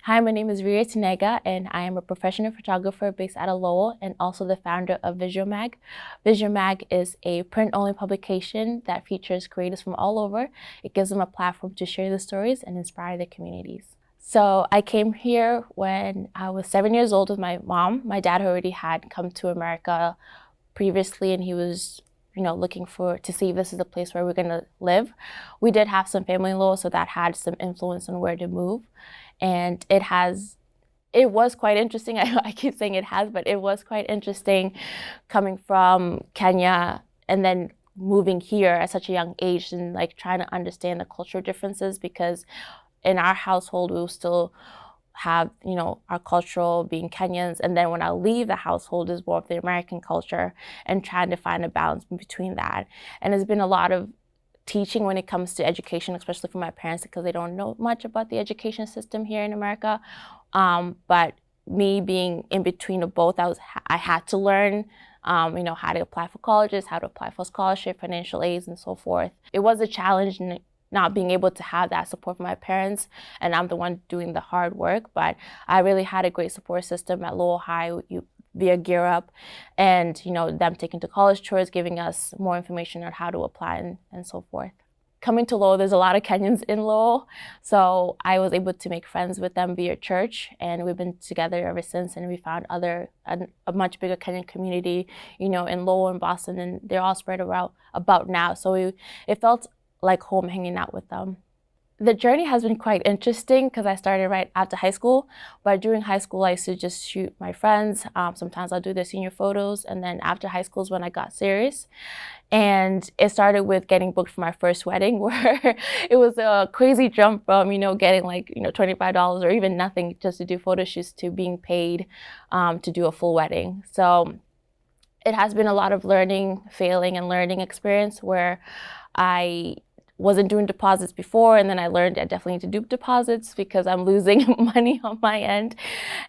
Hi, my name is Rita Tinega, and I am a professional photographer based out of Lowell and also the founder of VisualMag. VisualMag is a print-only publication that features creators from all over. It gives them a platform to share their stories and inspire their communities. So I came here when I was 7 years old with my mom. My dad already had come to America previously, and he was looking to see if this is a place where we're going to live. We did have some family in Lowell, so that had some influence on where to move. And it was quite interesting. I keep saying it has, but it was quite interesting coming from Kenya and then moving here at such a young age and trying to understand the cultural differences, because in our household, we will still have, our cultural being Kenyans. And then when I leave the household is more of the American culture and trying to find a balance between that. And there's been a lot of teaching when it comes to education, especially for my parents, because they don't know much about the education system here in America. But me being in between of both, I had to learn, how to apply for colleges, how to apply for scholarship, financial aids, and so forth. It was a challenge not being able to have that support from my parents, and I'm the one doing the hard work. But I really had a great support system at Lowell High via Gear Up, and them taking to college tours, giving us more information on how to apply and so forth. Coming to Lowell, there's a lot of Kenyans in Lowell, so I was able to make friends with them via church, and we've been together ever since. And we found a much bigger Kenyan community, in Lowell and Boston, and they're all spread around about now. So it felt like home hanging out with them. The journey has been quite interesting because I started right after high school, but during high school I used to just shoot my friends. Sometimes I'll do their senior photos, and then after high school is when I got serious. And it started with getting booked for my first wedding, where it was a crazy jump from, getting $25 or even nothing just to do photo shoots to being paid to do a full wedding. So it has been a lot of learning, failing, and learning experience, where I wasn't doing deposits before, and then I learned I definitely need to do deposits because I'm losing money on my end.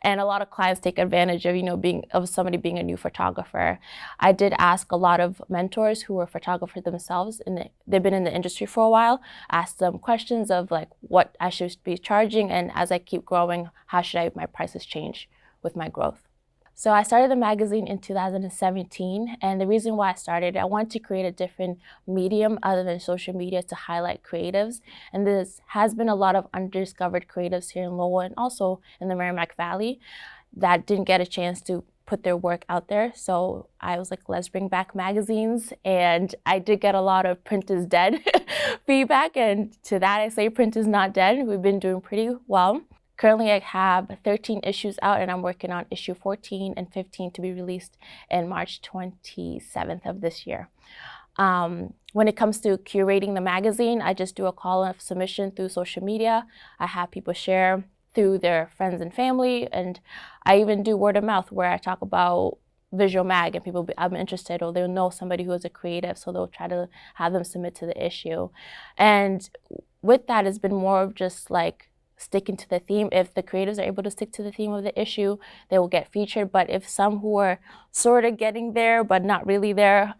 And a lot of clients take advantage of somebody being a new photographer. I did ask a lot of mentors who were photographers themselves, and they've been in the industry for a while, ask them questions of what I should be charging, and as I keep growing, how should my prices change with my growth. So I started the magazine in 2017, and the reason why I started, I wanted to create a different medium other than social media to highlight creatives. And this has been a lot of undiscovered creatives here in Lowell and also in the Merrimack Valley that didn't get a chance to put their work out there. So I was like, let's bring back magazines. And I did get a lot of print is dead feedback. And to that, I say print is not dead. We've been doing pretty well. Currently, I have 13 issues out, and I'm working on issue 14 and 15 to be released in March 27th of this year. When it comes to curating the magazine, I just do a call of submission through social media. I have people share through their friends and family, and I even do word of mouth, where I talk about VisualMag, and people I'm interested, or they'll know somebody who is a creative, so they'll try to have them submit to the issue. And with that, it's been more of just sticking to the theme. If the creatives are able to stick to the theme of the issue, they will get featured. But if some who are sort of getting there but not really there,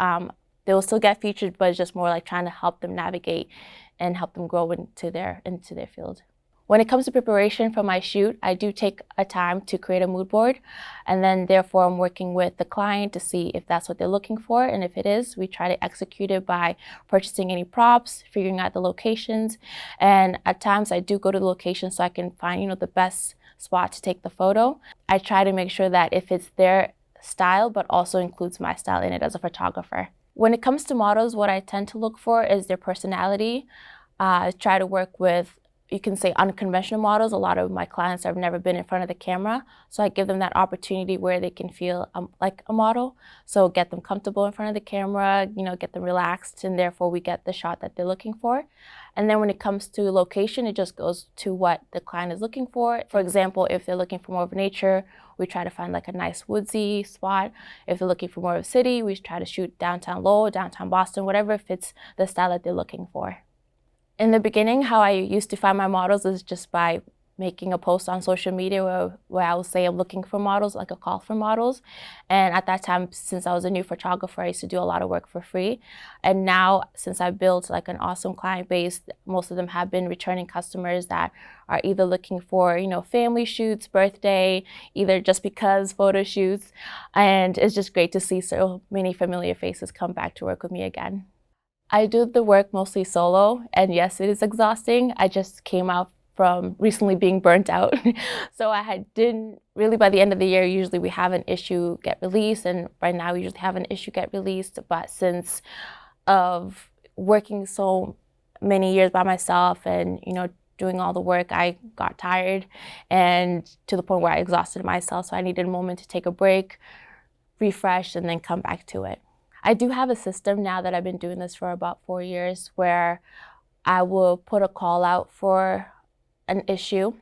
they will still get featured, but it's just more trying to help them navigate and help them grow into their field. When it comes to preparation for my shoot, I do take a time to create a mood board, and then therefore I'm working with the client to see if that's what they're looking for, and if it is, we try to execute it by purchasing any props, figuring out the locations, and at times I do go to the location so I can find the best spot to take the photo. I try to make sure that if it's their style but also includes my style in it as a photographer. When it comes to models, what I tend to look for is their personality. I try to work with, you can say, unconventional models. A lot of my clients have never been in front of the camera, so I give them that opportunity where they can feel like a model. So get them comfortable in front of the camera, get them relaxed, and therefore we get the shot that they're looking for. And then when it comes to location, it just goes to what the client is looking for. For example, if they're looking for more of nature, we try to find a nice woodsy spot. If they're looking for more of a city, we try to shoot downtown Lowell, downtown Boston, whatever fits the style that they're looking for. In the beginning, how I used to find my models is just by making a post on social media where I will say I'm looking for models, like a call for models. And at that time, since I was a new photographer, I used to do a lot of work for free. And now, since I built like an awesome client base, most of them have been returning customers that are either looking for, family shoots, birthday, either just because photo shoots. And it's just great to see so many familiar faces come back to work with me again. I do the work mostly solo, and yes, it is exhausting. I just came out from recently being burnt out. So didn't really, by the end of the year, usually we have an issue get released, and right now we usually have an issue get released. But since of working so many years by myself and, doing all the work, I got tired and to the point where I exhausted myself. So I needed a moment to take a break, refresh, and then come back to it. I do have a system now that I've been doing this for about 4 years where I will put a call out for an issue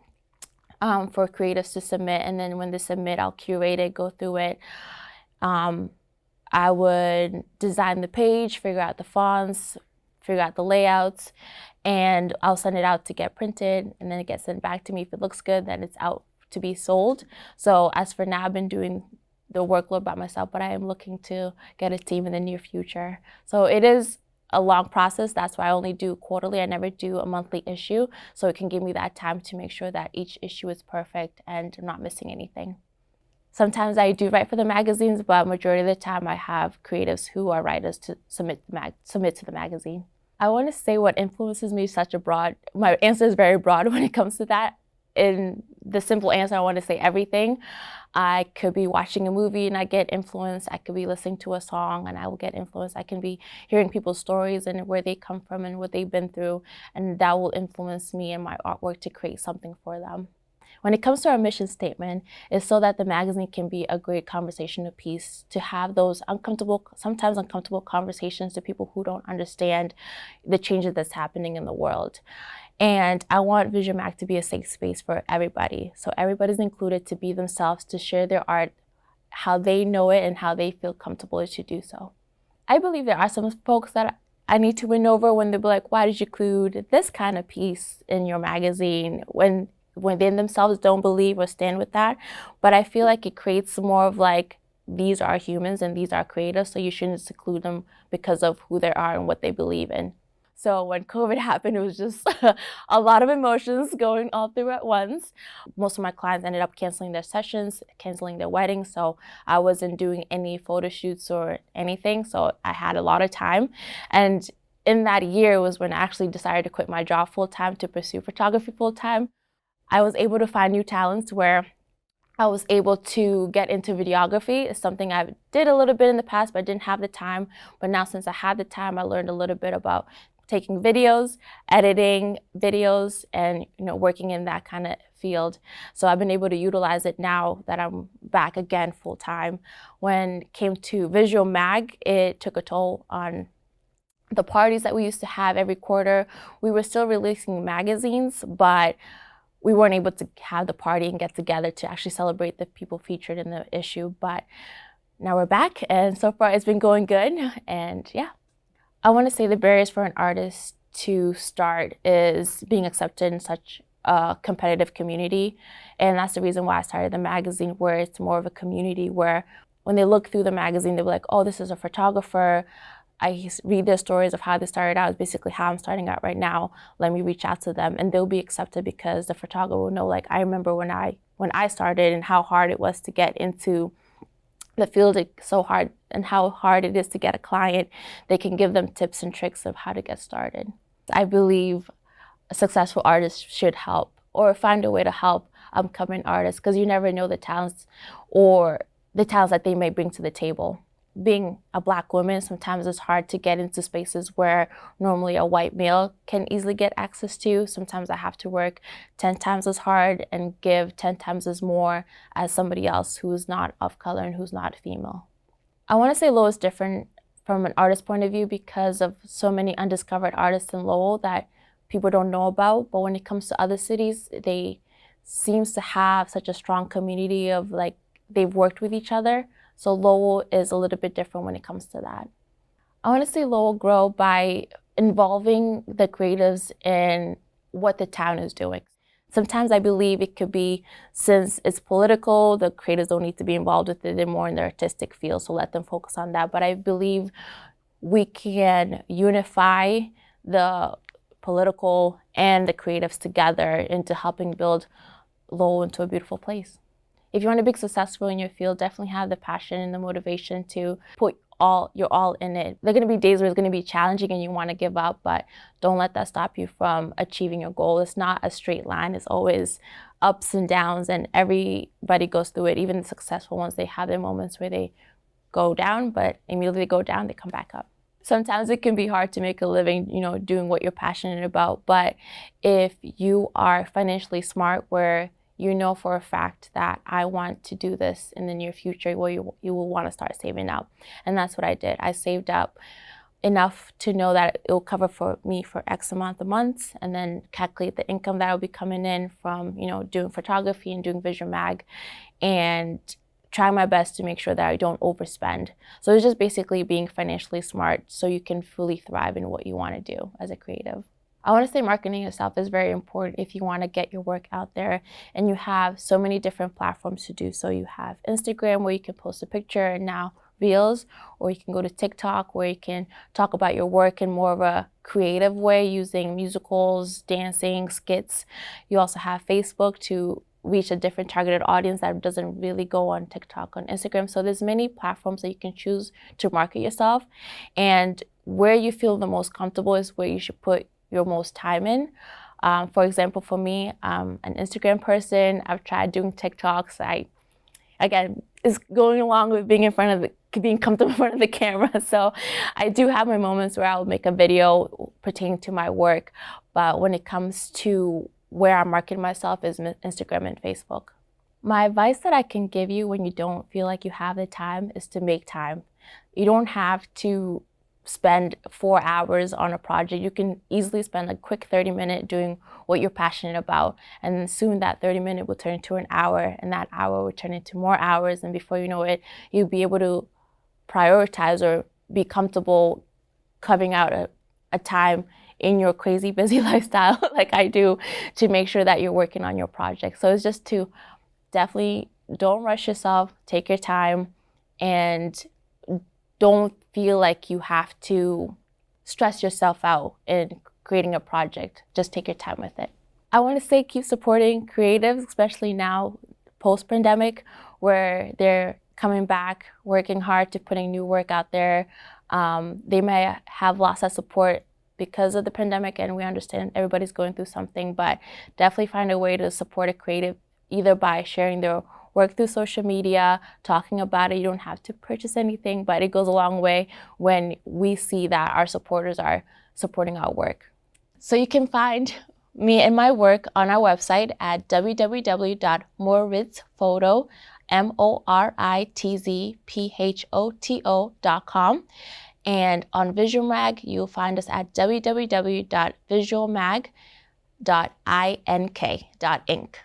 for creatives to submit, and then when they submit, I'll curate it, go through it. I would design the page, figure out the fonts, figure out the layouts, and I'll send it out to get printed, and then it gets sent back to me. If it looks good, then it's out to be sold. So as for now, I've been doing the workload by myself, but I am looking to get a team in the near future. So it is a long process. That's why I only do quarterly. I never do a monthly issue. So it can give me that time to make sure that each issue is perfect and I'm not missing anything. Sometimes I do write for the magazines, but majority of the time I have creatives who are writers to submit to the magazine. I want to say what influences me my answer is very broad when it comes to that. In the simple answer, I want to say everything. I could be watching a movie and I get influenced. I could be listening to a song and I will get influenced. I can be hearing people's stories and where they come from and what they've been through, and that will influence me and my artwork to create something for them. When it comes to our mission statement, it's so that the magazine can be a great conversation piece, to have those sometimes uncomfortable conversations to people who don't understand the changes that's happening in the world. And I want Visual Mag to be a safe space for everybody. So everybody's included to be themselves, to share their art, how they know it and how they feel comfortable to do so. I believe there are some folks that I need to win over when they're like, why did you include this kind of piece in your magazine, when they themselves don't believe or stand with that. But I feel like it creates more of like, these are humans and these are creators, so you shouldn't exclude them because of who they are and what they believe in. So when COVID happened, it was just a lot of emotions going all through at once. Most of my clients ended up canceling their sessions, canceling their weddings, so I wasn't doing any photo shoots or anything, so I had a lot of time. And in that year was when I actually decided to quit my job full-time to pursue photography full-time. I was able to find new talents where I was able to get into videography. It's something I did a little bit in the past, but I didn't have the time. But now since I had the time, I learned a little bit about taking videos, editing videos, and working in that kind of field. So I've been able to utilize it now that I'm back again full time. When it came to Visual Mag, it took a toll on the parties that we used to have every quarter. We were still releasing magazines, but we weren't able to have the party and get together to actually celebrate the people featured in the issue. But now we're back, and so far it's been going good, and yeah. I want to say the barriers for an artist to start is being accepted in such a competitive community. And that's the reason why I started the magazine, where it's more of a community where when they look through the magazine, they'll be like, oh, this is a photographer. I read their stories of how they started out. It's basically how I'm starting out right now. Let me reach out to them, and they'll be accepted because the photographer will know, like, I remember when I started and how hard it was to get into the field. It's so hard, and how hard it is to get a client. They can give them tips and tricks of how to get started. I believe a successful artist should help or find a way to help upcoming artists, because you never know the talents that they may bring to the table. Being a Black woman, sometimes it's hard to get into spaces where normally a white male can easily get access to. Sometimes I have to work 10 times as hard and give 10 times as more as somebody else who is not of color and who's not female. I want to say Lowell is different from an artist point of view because of so many undiscovered artists in Lowell that people don't know about. But when it comes to other cities, they seems to have such a strong community of, like, they've worked with each other. So Lowell is a little bit different when it comes to that. I want to see Lowell grow by involving the creatives in what the town is doing. Sometimes I believe it could be, since it's political, the creators don't need to be involved with it. They're more in the artistic field, so let them focus on that. But I believe we can unify the political and the creatives together into helping build Lowell into a beautiful place. If you want to be successful in your field, definitely have the passion and the motivation to put your all in it. There are going to be days where it's going to be challenging and you want to give up, but don't let that stop you from achieving your goal. It's not a straight line. It's always ups and downs, and everybody goes through it. Even the successful ones, they have their moments where they go down, but immediately they go down, they come back up. Sometimes it can be hard to make a living, doing what you're passionate about, but if you are financially smart, where you know for a fact that I want to do this in the near future, well, you will want to start saving up. And that's what I did. I saved up enough to know that it will cover for me for X amount of months, and then calculate the income that will be coming in from, doing photography and doing visual mag, and try my best to make sure that I don't overspend. So it's just basically being financially smart so you can fully thrive in what you want to do as a creative. I want to say marketing yourself is very important if you want to get your work out there, and you have so many different platforms to do so. You have Instagram, where you can post a picture and now Reels, or you can go to TikTok, where you can talk about your work in more of a creative way using musicals, dancing, skits. You also have Facebook to reach a different targeted audience that doesn't really go on TikTok, on Instagram. So there's many platforms that you can choose to market yourself, and where you feel the most comfortable is where you should put your most time in. For example, for me, I'm an Instagram person. I've tried doing TikToks. Again, it's going along with being comfortable in front of the camera. So I do have my moments where I'll make a video pertaining to my work. But when it comes to where I market myself is Instagram and Facebook. My advice that I can give you when you don't feel like you have the time is to make time. You don't have to spend 4 hours on a project. You can easily spend a quick 30-minute doing what you're passionate about, and then soon that 30-minute will turn into an hour, and that hour will turn into more hours, and before you know it, you'll be able to prioritize or be comfortable carving out a time in your crazy busy lifestyle like I do to make sure that you're working on your project. So it's just to definitely don't rush yourself, take your time, and don't feel like you have to stress yourself out in creating a project. Just take your time with it. I want to say keep supporting creatives, especially now post-pandemic, where they're coming back, working hard to putting new work out there. They may have lost that support because of the pandemic, and we understand everybody's going through something, but definitely find a way to support a creative, either by sharing their work through social media, talking about it. You don't have to purchase anything, but it goes a long way when we see that our supporters are supporting our work. So you can find me and my work on our website at www.moritzphoto.com. And on Visual Mag, you'll find us at www.visualmag.ink.inc.